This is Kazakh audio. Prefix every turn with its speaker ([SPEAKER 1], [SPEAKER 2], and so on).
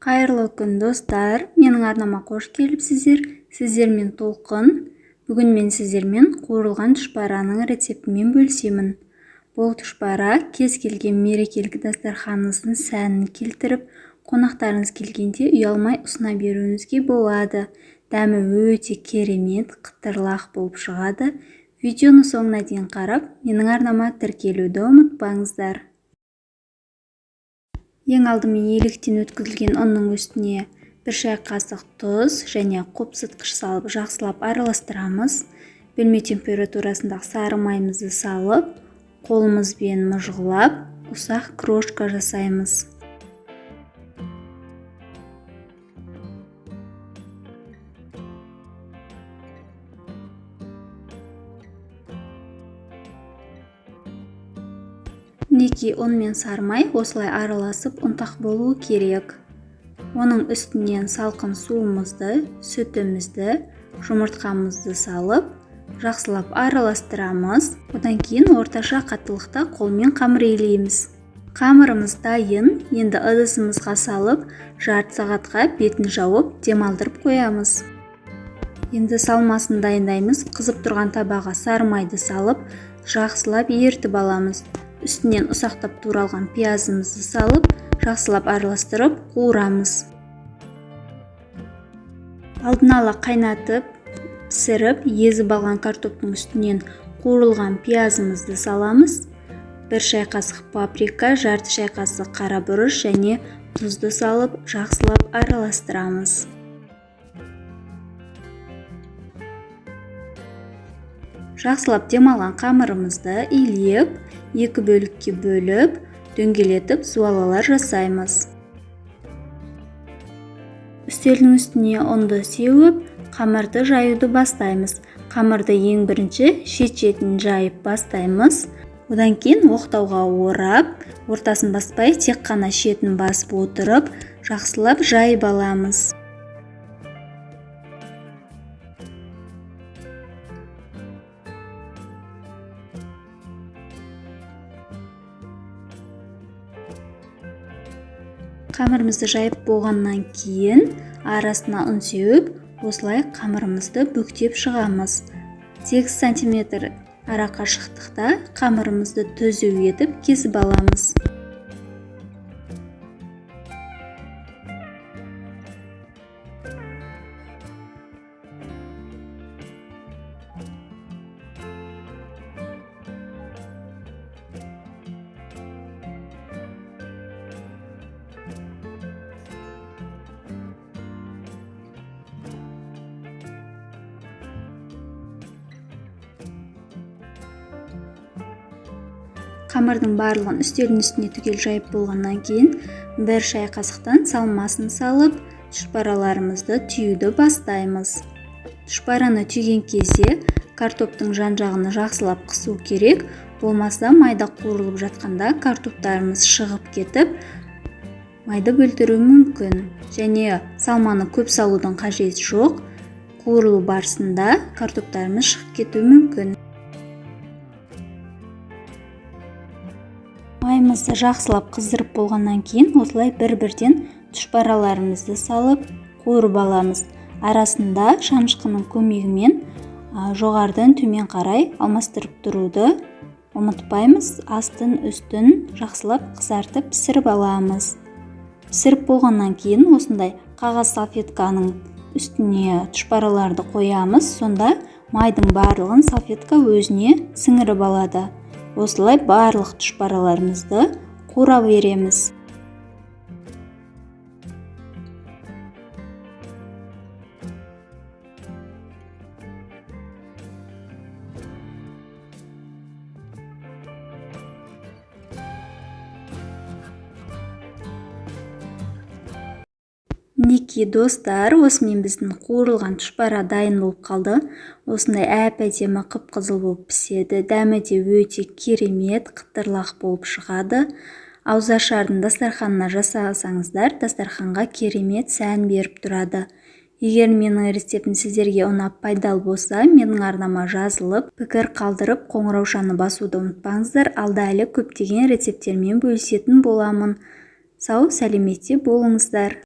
[SPEAKER 1] Қайырлы күн достар, менің арнама қош келіпсіздер. Сіздермен Толқын. Бүгін мен сіздермен қуырылған тұшпараның рецептімен бөлісемін. Бұл тұшпара кез келген мерекелік дастарханыңыздың сәнін келтіріп, қонақтарыңыз келгенде ұялмай ұсына беруіңізге болады. Дәмі өте керемет, қытырлақ болып шығады. Видеоны соңына дейін қарап, менің арнама тіркелуді ұмытпаңыздар. Ең алдымен електен өткізілген ұнның үстіне 1 шай қасық тұз және қопсытқыш салып жақсылап араластырамыз. Бөлме температурасындағы сары майымызды салып, қолымызбен мыжғылап, ұсақ крошка жасаймыз. Мінекей ұн мен сары май осылай араласып ұнтақ болуы керек. Оның үстінен салқын суымызды, сүтімізді, жұмыртқамызды салып, жақсылап араластырамыз. Одан кейін орташа қаттылықта қолмен қамыр илейміз. Қамырымыз дайын. Енді ыдысымызға салып, жарты сағатқа бетін жауып, демалдырып қоямыз. Енді салмасын дайындаймыз. Қызып тұрған табаға сары майды салып, жақсылап ерітіп аламыз. Үстінен ұсақтап туралған пиязымызды салып, жақсылап араластырып қуырамыз. Алдын ала қайнатып, пісіріп, езіп алған картоптың үстінен қуырылған пиязымызды саламыз. 1 шай қасық паприка, жарты шай қасық қара бұрыш және тұзды салып, жақсылап араластырамыз. Жақсылап демалған қамырымызды илеп, 2 бөлікке бөліп, дөңгелетіп суалалар жасаймыз. Үстелдің үстіне ұнды сеуіп, қамырды жаюды бастаймыз. Қамырды ең бірінші шет-шетін жайып бастаймыз. Одан кейін оқтауға орап, ортасын баспай, тек қана шетін басып отырып, жақсылап жайып аламыз. Қамырымызды жайып болғаннан кейін арасына ұн сеуіп, осылай қамырымызды бүктеп шығамыз. 8 см ара қашықтықта қамырымызды түзу етіп кесіп аламыз. Қамырдың барлығын үстелдің үстіне түгел жайып болғаннан кейін 1 шай қасықтан салмасын салып, тұшпараларымызды түйуді бастаймыз. Тұшпараны түйген кезде картоптың жан-жағына жақсылап қысу керек, болмаса майда қуырылып жатқанда картоптарымыз шығып кетіп, майды бөлтіруі мүмкін. Және салманы көп салудың қажеті жоқ. Қуырылу барысында картоптарымыз шығып кетуі мүмкін. Майымызды жақсылап қыздырып болғаннан кейін осылай бір-бірден тұшпараларымызды салып қуырып аламыз. Арасында шанышқының көмегімен жоғарыдан төмен қарай алмастырып тұруды ұмытпаймыз. Астын үстін жақсылап қызартып пісіріп аламыз. Пісіріп болғаннан кейін осындай қағаз салфетканың үстіне тұшпараларды қоямыз. Сонда майдың барлығын салфетка өзіне сіңіріп алады. Осылай барлық тұшпараларымызды қуыра береміз. Мінекей достар, осымен біздің қуырылған тұшпара дайын болып қалды. Осындай әп-әдемі қып-қызыл болып піседі. Дәмі де өте керемет, қытырлақ болып шығады. Ауызашардың дастарханына жасасаңыздар, дастарханға керемет сән беріп тұрады. Егер менің рецептім сіздерге ұнап пайдалы болса, менің арнама жазылып, пікір қалдырып, қоңыраушаны басуды ұмытпаңыздар. Алда әлі көптеген рецепттермен бөлісетін боламын. Сау, сәлеметте болыңыздар.